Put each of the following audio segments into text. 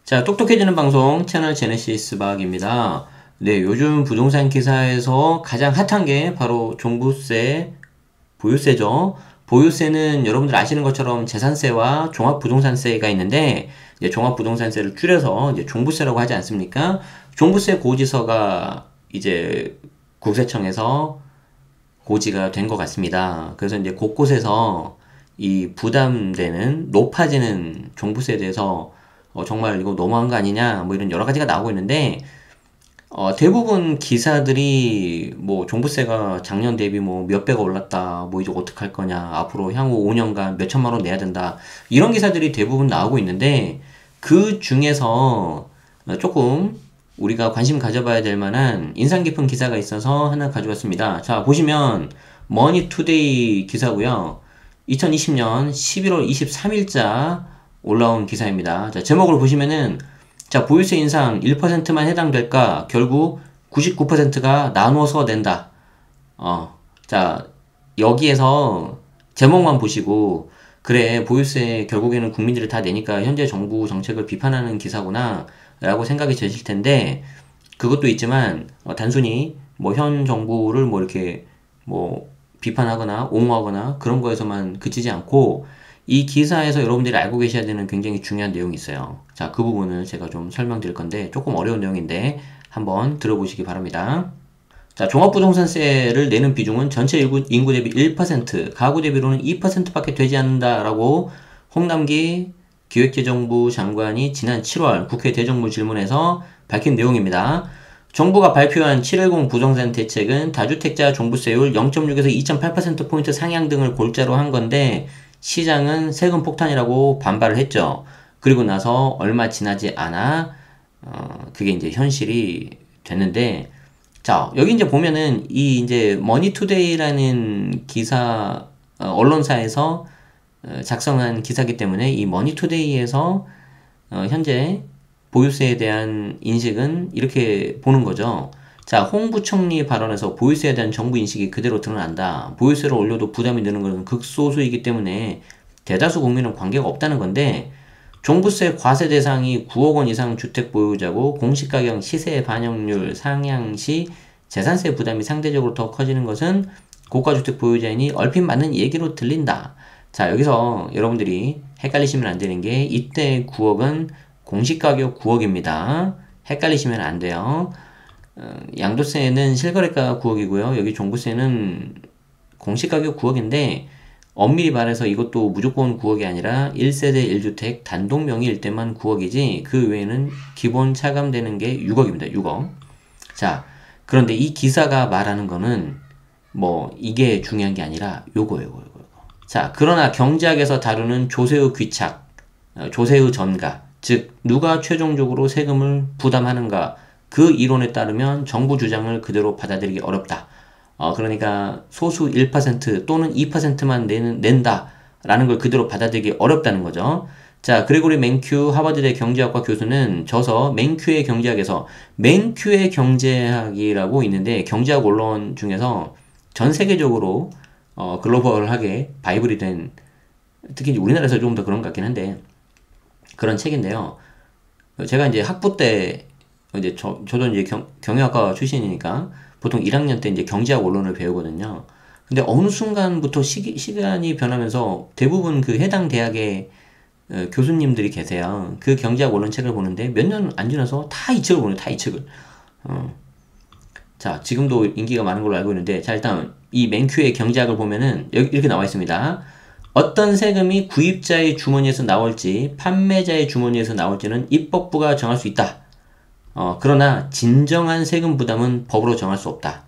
자, 똑똑해지는 방송 채널 제네시스 박입니다. 네, 요즘 부동산 기사에서 가장 핫한 게 바로 종부세, 보유세죠. 보유세는 여러분들 아시는 것처럼 재산세와 종합부동산세가 있는데, 이제 종합부동산세를 줄여서 이제 종부세라고 하지 않습니까? 종부세 고지서가 이제 국세청에서 고지가 된 것 같습니다. 그래서 이제 곳곳에서 이 부담되는 높아지는 종부세에 대해서 정말 이거 너무한 거 아니냐 뭐 이런 여러 가지가 나오고 있는데 대부분 기사들이 뭐 종부세가 작년 대비 뭐 몇 배가 올랐다 뭐 이제 어떡할 거냐 앞으로 향후 5년간 몇 천만 원 내야 된다 이런 기사들이 대부분 나오고 있는데 그 중에서 조금 우리가 관심 가져봐야 될 만한 인상 깊은 기사가 있어서 하나 가져왔습니다. 자, 보시면 머니투데이 기사고요. 2020년 11월 23일자 올라온 기사입니다. 자, 제목을 보시면은 자, 보유세 인상 1%만 해당될까? 결국 99%가 나눠서 낸다. 자, 여기에서 제목만 보시고 그래, 보유세 결국에는 국민들이 다 내니까 현재 정부 정책을 비판하는 기사구나 라고 생각이 드실 텐데 그것도 있지만 단순히 뭐 현 정부를 뭐 이렇게 뭐 비판하거나 옹호하거나 그런 거에서만 그치지 않고 이 기사에서 여러분들이 알고 계셔야 되는 굉장히 중요한 내용이 있어요. 자, 그 부분을 제가 좀 설명드릴 건데 조금 어려운 내용인데 한번 들어보시기 바랍니다. 자, 종합부동산세를 내는 비중은 전체 인구 대비 1%, 가구 대비로는 2%밖에 되지 않는다라고 홍남기 기획재정부 장관이 지난 7월 국회 대정부 질문에서 밝힌 내용입니다. 정부가 발표한 710 부동산 대책은 다주택자 종부세율 0.6에서 2.8%포인트 상향 등을 골자로 한 건데 시장은 세금 폭탄이라고 반발을 했죠. 그리고 나서 얼마 지나지 않아 그게 이제 현실이 됐는데 자, 여기 이제 보면은 이 이제 머니투데이라는 기사 언론사에서 작성한 기사이기 때문에 이 머니투데이에서 현재 보유세에 대한 인식은 이렇게 보는 거죠. 자, 홍 부총리 발언에서 보유세에 대한 정부 인식이 그대로 드러난다. 보유세를 올려도 부담이 느는 것은 극소수이기 때문에 대다수 국민은 관계가 없다는 건데 종부세 과세 대상이 9억 원 이상 주택 보유자고 공시가격 시세 반영률 상향 시 재산세 부담이 상대적으로 더 커지는 것은 고가주택 보유자이니 얼핏 맞는 얘기로 들린다. 자, 여기서 여러분들이 헷갈리시면 안 되는 게 이때 9억은 공시가격 9억입니다. 헷갈리시면 안 돼요. 양도세는 실거래가 9억이고요. 여기 종부세는 공시가격 9억인데 엄밀히 말해서 이것도 무조건 9억이 아니라 1세대 1주택 단독 명의일 때만 9억이지 그 외에는 기본 차감되는 게 6억입니다. 6억. 자, 그런데 이 기사가 말하는 거는 뭐 이게 중요한 게 아니라 요거. 자, 그러나 경제학에서 다루는 조세의 귀착, 조세의 전가, 즉 누가 최종적으로 세금을 부담하는가 그 이론에 따르면 정부 주장을 그대로 받아들이기 어렵다. 그러니까 소수 1% 또는 2%만 낸다라는 걸 그대로 받아들이기 어렵다는 거죠. 자, 그레고리 맨큐 하버드대 경제학과 교수는 저서 맨큐의 경제학에서 맨큐의 경제학이라고 있는데 경제학 언론 중에서 전 세계적으로 글로벌하게 바이블이 된 특히 이제 우리나라에서 조금 더 그런 것 같긴 한데 그런 책인데요. 제가 이제 학부 때 이제 저도 이제 경영학과 출신이니까 보통 1학년 때 이제 경제학 원론을 배우거든요. 근데 어느 순간부터 시간이 변하면서 대부분 그 해당 대학의 교수님들이 계세요. 그 경제학 원론 책을 보는데 몇 년 안 지나서 다 이 책을 보네요. 다 이 책을. 자, 지금도 인기가 많은 걸로 알고 있는데 자, 일단 이 맨큐의 경제학을 보면은 여기 이렇게 나와 있습니다. 어떤 세금이 구입자의 주머니에서 나올지 판매자의 주머니에서 나올지는 입법부가 정할 수 있다. 그러나 진정한 세금 부담은 법으로 정할 수 없다.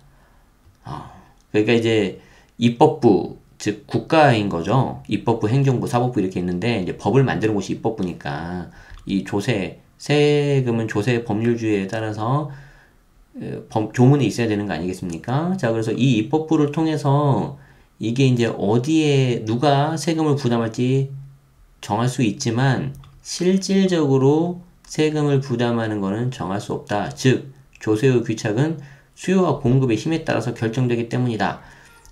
그러니까 이제 입법부, 즉 국가인 거죠. 입법부, 행정부, 사법부 이렇게 있는데 이제 법을 만드는 곳이 입법부니까 이 세금은 조세 법률주의에 따라서 조문이 있어야 되는 거 아니겠습니까? 자, 그래서 이 입법부를 통해서 이게 이제 어디에 누가 세금을 부담할지 정할 수 있지만 실질적으로 세금을 부담하는 것은 정할 수 없다. 즉, 조세의 귀착은 수요와 공급의 힘에 따라서 결정되기 때문이다.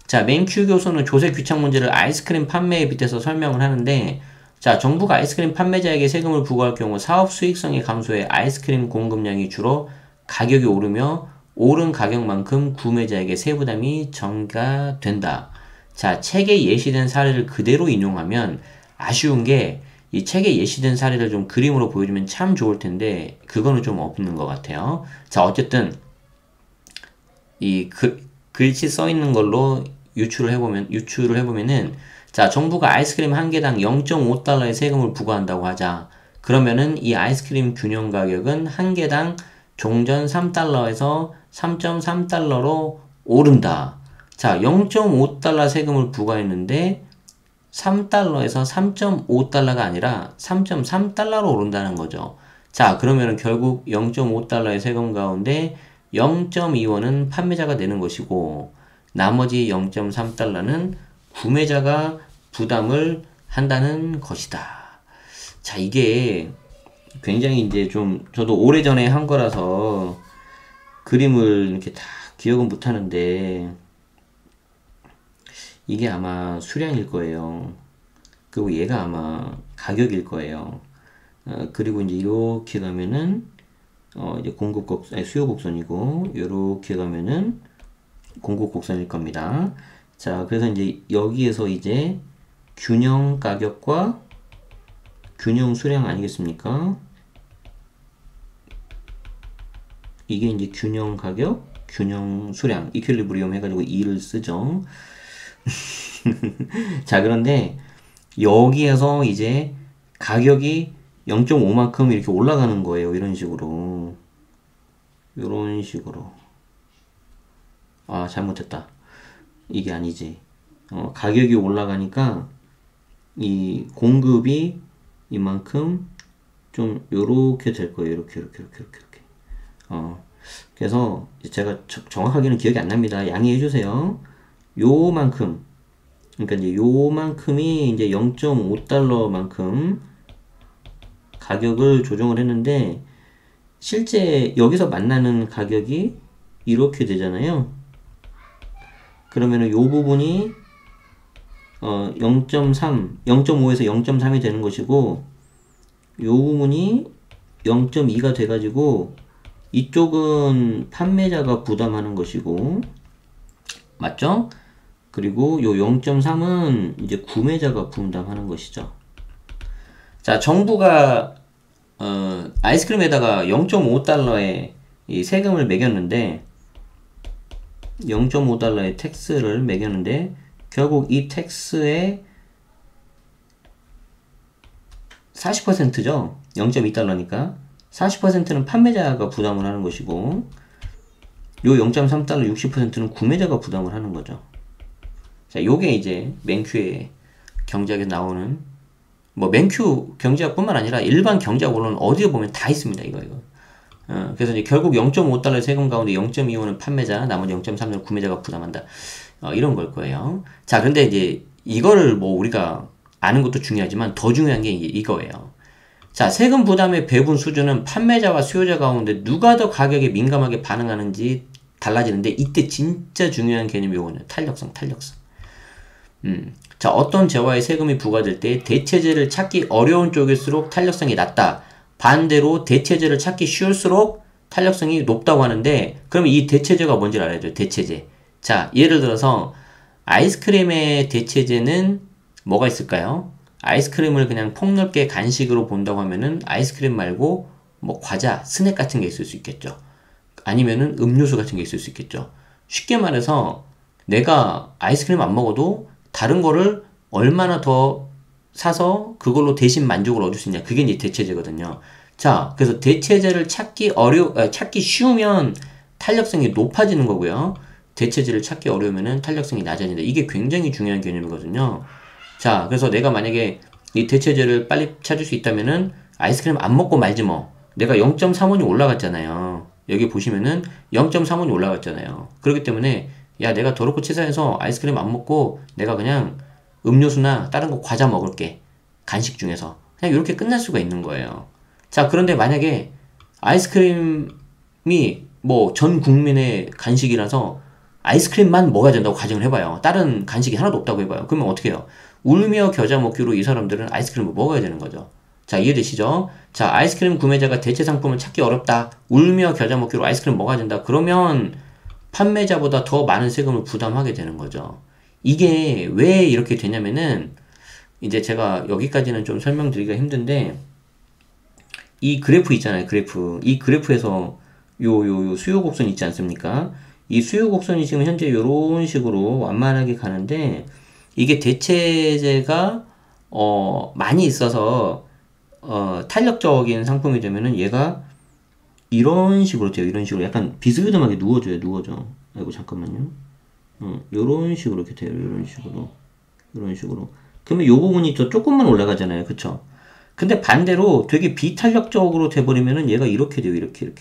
자, 맨큐 교수는 조세 귀착 문제를 아이스크림 판매에 빗대서 설명을 하는데 자, 정부가 아이스크림 판매자에게 세금을 부과할 경우 사업 수익성이 감소해 아이스크림 공급량이 줄어 가격이 오르며 오른 가격만큼 구매자에게 세부담이 전가된다. 자, 책에 예시된 사례를 그대로 인용하면 아쉬운 게 이 책에 예시된 사례를 좀 그림으로 보여주면 참 좋을 텐데 그거는 좀 없는 것 같아요. 자, 어쨌든 이 글씨 써 있는 걸로 유추를 해보면은 자, 정부가 아이스크림 한 개당 0.5달러의 세금을 부과한다고 하자. 그러면은 이 아이스크림 균형 가격은 한 개당 종전 3달러에서 3.3달러로 오른다. 자, 0.5달러 세금을 부과했는데 3달러에서 3.5달러가 아니라 3.3달러로 오른다는 거죠. 자, 그러면은 결국 0.5달러의 세금 가운데 0.2원은 판매자가 내는 것이고 나머지 0.3달러는 구매자가 부담을 한다는 것이다. 자, 이게 굉장히 이제 좀 저도 오래전에 한 거라서 그림을 이렇게 다 기억은 못 하는데 이게 아마 수량일 거예요. 그리고 얘가 아마 가격일 거예요. 그리고 이제 이렇게 가면은 이제 수요 곡선이고 이렇게 가면은 공급 곡선일 겁니다. 자, 그래서 이제 여기에서 이제 균형 가격과 균형 수량 아니겠습니까? 이게 이제 균형 가격, 균형 수량, 이퀄리브리엄 해가지고 2를 쓰죠. 자, 그런데 여기에서 이제 가격이 0.5만큼 이렇게 올라가는 거예요. 이런 식으로. 이런 식으로. 아, 잘못했다. 이게 아니지. 가격이 올라가니까 이 공급이 이만큼 좀 요렇게 될 거예요. 이렇게. 그래서 제가 정확하게는 기억이 안 납니다. 양해해 주세요. 요만큼. 그러니까 이제 요만큼이 이제 0.5달러만큼 가격을 조정을 했는데 실제 여기서 만나는 가격이 이렇게 되잖아요. 그러면은 요 부분이 0.5에서 0.3이 되는 것이고 요 부분이 0.2가 돼가지고 이쪽은 판매자가 부담하는 것이고 맞죠? 그리고 요 0.3은 이제 구매자가 분담하는 것이죠. 자, 정부가 아이스크림에다가 0.5달러의 이 세금을 매겼는데 0.5달러의 텍스를 매겼는데 결국 이 텍스의 40%죠. 0.2달러니까 40%는 판매자가 부담을 하는 것이고 요 0.3달러 60%는 구매자가 부담을 하는 거죠. 자, 요게 이제 맨큐의 경제학에 나오는 뭐 맨큐 경제학뿐만 아니라 일반 경제학으로는 어디에 보면 다 있습니다. 이거. 그래서 이제 결국 0.5달러의 세금 가운데 0.25는 판매자, 나머지 0.3은 구매자가 부담한다. 이런 걸 거예요. 자, 근데 이제 이거를 뭐 우리가 아는 것도 중요하지만 더 중요한 게 이거예요. 자, 세금 부담의 배분 수준은 판매자와 수요자 가운데 누가 더 가격에 민감하게 반응하는지 달라지는데 이때 진짜 중요한 개념이 요거는 탄력성. 자, 어떤 재화에 세금이 부과될 때 대체재를 찾기 어려운 쪽일수록 탄력성이 낮다. 반대로 대체재를 찾기 쉬울수록 탄력성이 높다고 하는데 그러면 이 대체재가 뭔지 알아야 돼요. 대체재. 자, 예를 들어서 아이스크림의 대체재는 뭐가 있을까요? 아이스크림을 그냥 폭넓게 간식으로 본다고 하면은 아이스크림 말고 뭐 과자, 스낵 같은 게 있을 수 있겠죠. 아니면은 음료수 같은 게 있을 수 있겠죠. 쉽게 말해서 내가 아이스크림 안 먹어도 다른 거를 얼마나 더 사서 그걸로 대신 만족을 얻을 수 있냐. 그게 이제 대체재거든요. 자, 그래서 대체재를 찾기 쉬우면 탄력성이 높아지는 거고요. 대체재를 찾기 어려우면은 탄력성이 낮아진다. 이게 굉장히 중요한 개념이거든요. 자, 그래서 내가 만약에 이 대체재를 빨리 찾을 수 있다면은 아이스크림 안 먹고 말지 뭐. 내가 0.3원이 올라갔잖아요. 여기 보시면은 0.3원이 올라갔잖아요. 그렇기 때문에 야, 내가 더럽고 치사해서 아이스크림 안 먹고 내가 그냥 음료수나 다른 거 과자 먹을게. 간식 중에서. 그냥 이렇게 끝날 수가 있는 거예요. 자, 그런데 만약에 아이스크림이 뭐 전 국민의 간식이라서 아이스크림만 먹어야 된다고 가정을 해봐요. 다른 간식이 하나도 없다고 해봐요. 그러면 어떻게 해요? 울며 겨자 먹기로 이 사람들은 아이스크림을 먹어야 되는 거죠. 자, 이해되시죠? 자, 아이스크림 구매자가 대체 상품을 찾기 어렵다. 울며 겨자 먹기로 아이스크림 먹어야 된다. 그러면 판매자보다 더 많은 세금을 부담하게 되는 거죠. 이게 왜 이렇게 되냐면은 이제 제가 여기까지는 좀 설명드리기가 힘든데 이 그래프 있잖아요. 그래프. 이 그래프에서 요 수요 곡선 있지 않습니까? 이 수요 곡선이 지금 현재 요런 식으로 완만하게 가는데 이게 대체재가 많이 있어서 탄력적인 상품이 되면은 얘가 이런 식으로 돼요. 이런 식으로 약간 비스듬하게 누워져. 아이고 잠깐만요. 요런 식으로 이렇게 돼요. 요런 식으로. 그러면 요 부분이 또 조금만 올라가잖아요. 그쵸? 근데 반대로 되게 비탄력적으로 돼버리면은 얘가 이렇게 돼요. 이렇게.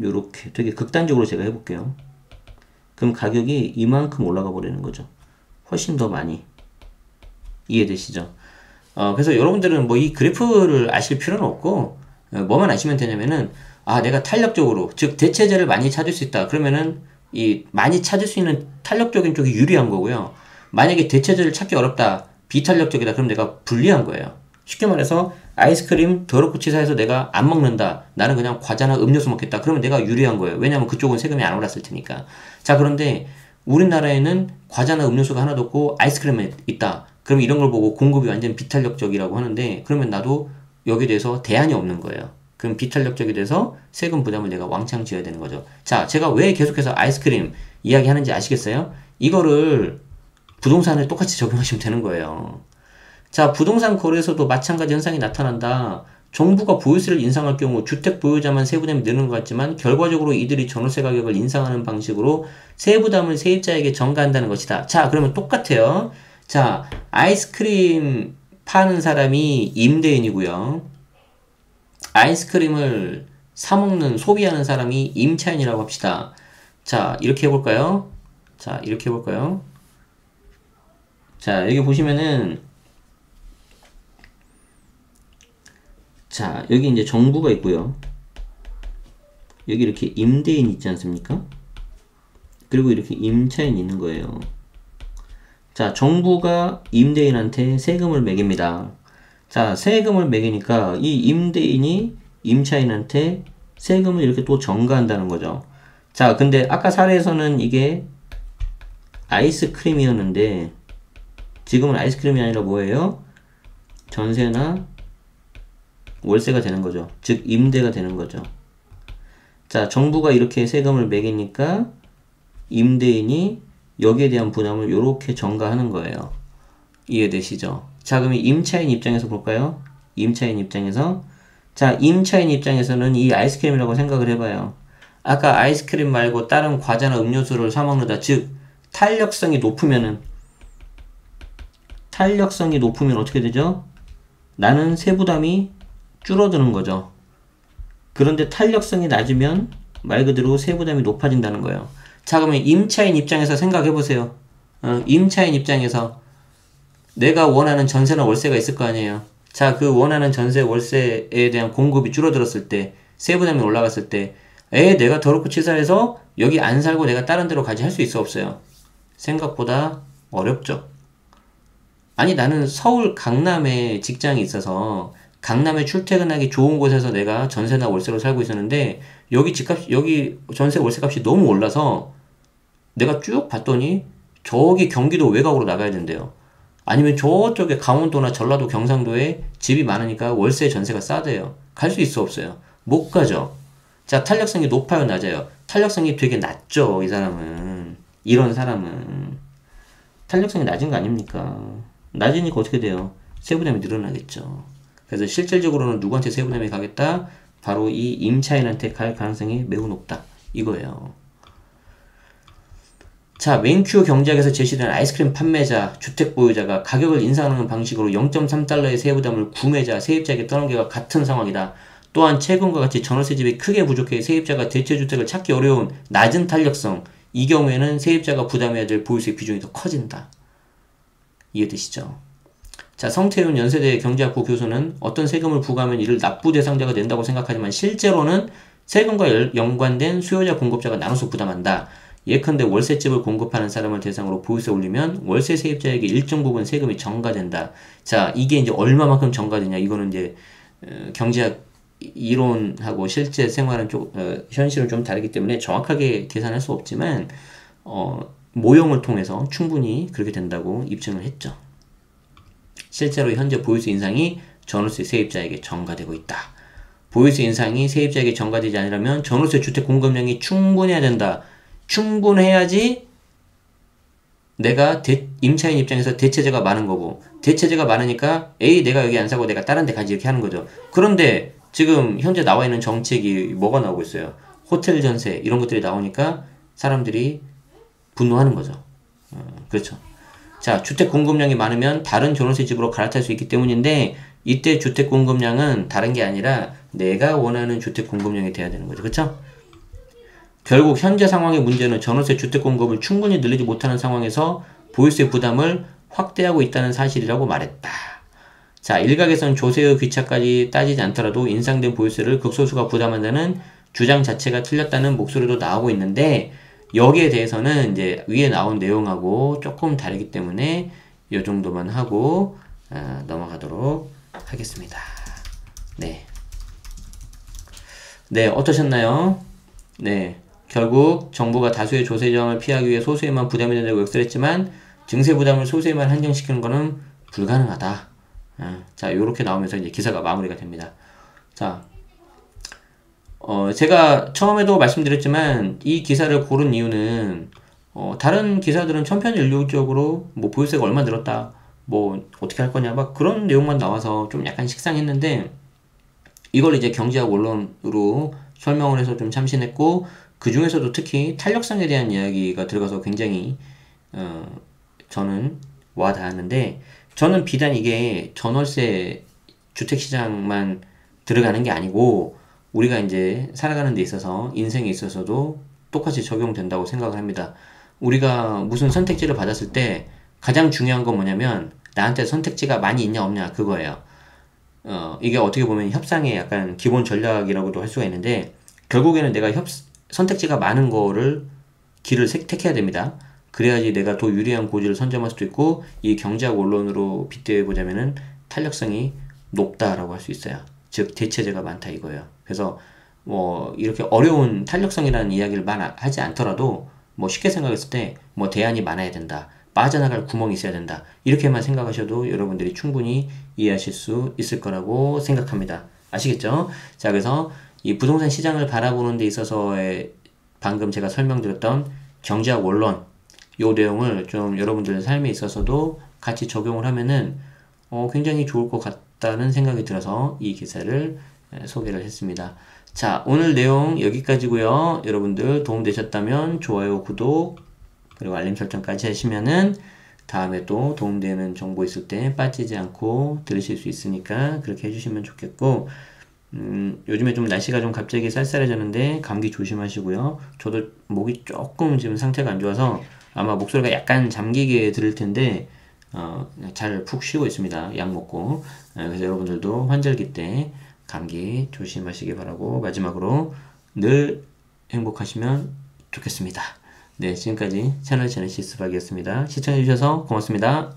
요렇게. 되게 극단적으로 제가 해볼게요. 그럼 가격이 이만큼 올라가 버리는 거죠. 훨씬 더 많이. 이해되시죠? 그래서 여러분들은 뭐 이 그래프를 아실 필요는 없고, 뭐만 아시면 되냐면은, 내가 탄력적으로, 즉, 대체재를 많이 찾을 수 있다. 그러면은, 이, 많이 찾을 수 있는 탄력적인 쪽이 유리한 거고요. 만약에 대체재를 찾기 어렵다, 비탄력적이다. 그럼 내가 불리한 거예요. 쉽게 말해서, 아이스크림 더럽고 치사해서 내가 안 먹는다. 나는 그냥 과자나 음료수 먹겠다. 그러면 내가 유리한 거예요. 왜냐면 그쪽은 세금이 안 올랐을 테니까. 자, 그런데, 우리나라에는 과자나 음료수가 하나도 없고, 아이스크림이 있다. 그럼 이런 걸 보고 공급이 완전 비탄력적이라고 하는데 그러면 나도 여기에 대해서 대안이 없는 거예요. 그럼 비탄력적이 돼서 세금 부담을 내가 왕창 지어야 되는 거죠. 자, 제가 왜 계속해서 아이스크림 이야기 하는지 아시겠어요? 이거를 부동산에 똑같이 적용하시면 되는 거예요. 자, 부동산 거래에서도 마찬가지 현상이 나타난다. 정부가 보유세를 인상할 경우 주택 보유자만 세부담이 느는 것 같지만 결과적으로 이들이 전월세 가격을 인상하는 방식으로 세부담을 세입자에게 전가한다는 것이다. 자, 그러면 똑같아요. 자, 아이스크림 파는 사람이 임대인이고요. 아이스크림을 사먹는, 소비하는 사람이 임차인이라고 합시다. 자, 이렇게 해볼까요? 자, 여기 보시면은, 자, 여기 이제 정부가 있고요. 여기 이렇게 임대인 있지 않습니까? 그리고 이렇게 임차인이 있는 거예요. 자, 정부가 임대인한테 세금을 매깁니다. 자, 세금을 매기니까 이 임대인이 임차인한테 세금을 이렇게 또 전가한다는 거죠. 자, 근데 아까 사례에서는 이게 아이스크림이었는데 지금은 아이스크림이 아니라 뭐예요? 전세나 월세가 되는 거죠. 즉 임대가 되는 거죠. 자, 정부가 이렇게 세금을 매기니까 임대인이 여기에 대한 부담을 이렇게 전가하는 거예요. 이해되시죠? 자, 그럼 임차인 입장에서 볼까요? 임차인 입장에서 는 이 아이스크림이라고 생각을 해봐요. 아까 아이스크림 말고 다른 과자나 음료수를 사 먹는다. 즉 탄력성이 높으면 어떻게 되죠? 나는 세부담이 줄어드는 거죠. 그런데 탄력성이 낮으면 말 그대로 세부담이 높아진다는 거예요. 자, 그러면 임차인 입장에서 생각해보세요. 임차인 입장에서 내가 원하는 전세나 월세가 있을 거 아니에요. 자, 그 원하는 전세, 월세에 대한 공급이 줄어들었을 때, 세부담이 올라갔을 때, 내가 더럽고 치사해서 여기 안 살고 내가 다른 데로 가지 할 수 있어 없어요? 생각보다 어렵죠. 아니, 나는 서울 강남에 직장이 있어서 강남에 출퇴근하기 좋은 곳에서 내가 전세나 월세로 살고 있었는데 여기 전세 월세 값이 너무 올라서 내가 쭉 봤더니 저기 경기도 외곽으로 나가야 된대요. 아니면 저쪽에 강원도나 전라도 경상도에 집이 많으니까 월세 전세가 싸대요. 갈 수 있어 없어요? 못 가죠. 자, 탄력성이 높아요, 낮아요? 탄력성이 되게 낮죠, 이 사람은. 이런 사람은. 탄력성이 낮은 거 아닙니까? 낮으니까 어떻게 돼요? 세부담이 늘어나겠죠. 그래서 실질적으로는 누구한테 세부담이 가겠다? 바로 이 임차인한테 갈 가능성이 매우 높다. 이거예요. 자, 맨큐 경제학에서 제시된 아이스크림 판매자, 주택 보유자가 가격을 인상하는 방식으로 0.3달러의 세부담을 구매자, 세입자에게 떠넘기가 같은 상황이다. 또한 최근과 같이 전월세 집이 크게 부족해 세입자가 대체주택을 찾기 어려운 낮은 탄력성, 이 경우에는 세입자가 부담해야 될 보유세 비중이 더 커진다. 이해되시죠? 자, 성태윤 연세대 경제학부 교수는 어떤 세금을 부과하면 이를 납부 대상자가 된다고 생각하지만 실제로는 세금과 연관된 수요자 공급자가 나눠서 부담한다. 예컨대 월세집을 공급하는 사람을 대상으로 보유세 올리면 월세 세입자에게 일정 부분 세금이 전가된다. 자, 이게 이제 얼마만큼 전가되냐? 이거는 이제 경제학 이론하고 실제 생활은 현실은 좀 다르기 때문에 정확하게 계산할 수 없지만 모형을 통해서 충분히 그렇게 된다고 입증을 했죠. 실제로 현재 보유세 인상이 전월세 세입자에게 전가되고 있다. 보유세 인상이 세입자에게 전가되지 않으려면 전월세 주택 공급량이 충분해야 된다. 충분해야지 내가 임차인 입장에서 대체재가 많은 거고, 대체재가 많으니까 에이 내가 여기 안 사고 내가 다른 데 가지 이렇게 하는 거죠. 그런데 지금 현재 나와 있는 정책이 뭐가 나오고 있어요? 호텔 전세 이런 것들이 나오니까 사람들이 분노하는 거죠. 그렇죠. 자, 주택 공급량이 많으면 다른 전월세 집으로 갈아탈 수 있기 때문인데 이때 주택 공급량은 다른 게 아니라 내가 원하는 주택 공급량이 돼야 되는 거죠. 그렇죠? 결국 현재 상황의 문제는 전월세 주택 공급을 충분히 늘리지 못하는 상황에서 보유세 부담을 확대하고 있다는 사실이라고 말했다. 자, 일각에선 조세의 귀차까지 따지지 않더라도 인상된 보유세를 극소수가 부담한다는 주장 자체가 틀렸다는 목소리도 나오고 있는데 여기에 대해서는 이제 위에 나온 내용하고 조금 다르기 때문에 이 정도만 하고 넘어가도록 하겠습니다. 네. 네, 어떠셨나요? 네. 결국 정부가 다수의 조세 저항을 피하기 위해 소수에만 부담이 된다고 역설했지만 증세 부담을 소수에만 한정시키는 것은 불가능하다. 자, 요렇게 나오면서 이제 기사가 마무리가 됩니다. 자, 제가 처음에도 말씀드렸지만 이 기사를 고른 이유는 다른 기사들은 천편일률적으로 뭐 보유세가 얼마 늘었다, 뭐 어떻게 할 거냐 막 그런 내용만 나와서 좀 약간 식상했는데 이걸 이제 경제학 원론으로 설명을 해서 좀 참신했고 그 중에서도 특히 탄력성에 대한 이야기가 들어가서 굉장히 저는 와닿았는데 저는 비단 이게 전월세 주택시장만 들어가는 게 아니고 우리가 이제 살아가는 데 있어서 인생에 있어서도 똑같이 적용된다고 생각을 합니다. 우리가 무슨 선택지를 받았을 때 가장 중요한 건 뭐냐면 나한테 선택지가 많이 있냐 없냐 그거예요. 이게 어떻게 보면 협상의 약간 기본 전략이라고도 할 수가 있는데 결국에는 내가 선택지가 많은 거를 길을 택해야 됩니다. 그래야지 내가 더 유리한 고지를 선점할 수도 있고 이 경제학 원론으로 빗대어 보자면은 탄력성이 높다라고 할 수 있어요. 즉 대체재가 많다 이거예요. 그래서 뭐 이렇게 어려운 탄력성이라는 이야기를 하지 않더라도 뭐 쉽게 생각했을 때 뭐 대안이 많아야 된다. 빠져나갈 구멍이 있어야 된다. 이렇게만 생각하셔도 여러분들이 충분히 이해하실 수 있을 거라고 생각합니다. 아시겠죠? 자, 그래서 이 부동산 시장을 바라보는 데 있어서의 방금 제가 설명드렸던 경제학 원론 요 내용을 좀 여러분들의 삶에 있어서도 같이 적용을 하면은 굉장히 좋을 것 같다는 생각이 들어서 이 기사를 소개를 했습니다. 자, 오늘 내용 여기까지고요. 여러분들 도움되셨다면 좋아요, 구독, 그리고 알림 설정까지 하시면은 다음에 또 도움되는 정보 있을 때 빠지지 않고 들으실 수 있으니까 그렇게 해주시면 좋겠고 요즘에 좀 날씨가 좀 갑자기 쌀쌀해졌는데 감기 조심하시고요. 저도 목이 조금 지금 상태가 안 좋아서 아마 목소리가 약간 잠기게 들을 텐데 잘 푹 쉬고 있습니다. 약 먹고. 그래서 여러분들도 환절기 때 감기 조심하시기 바라고 마지막으로 늘 행복하시면 좋겠습니다. 네, 지금까지 채널 제네시스 박이었습니다. 시청해주셔서 고맙습니다.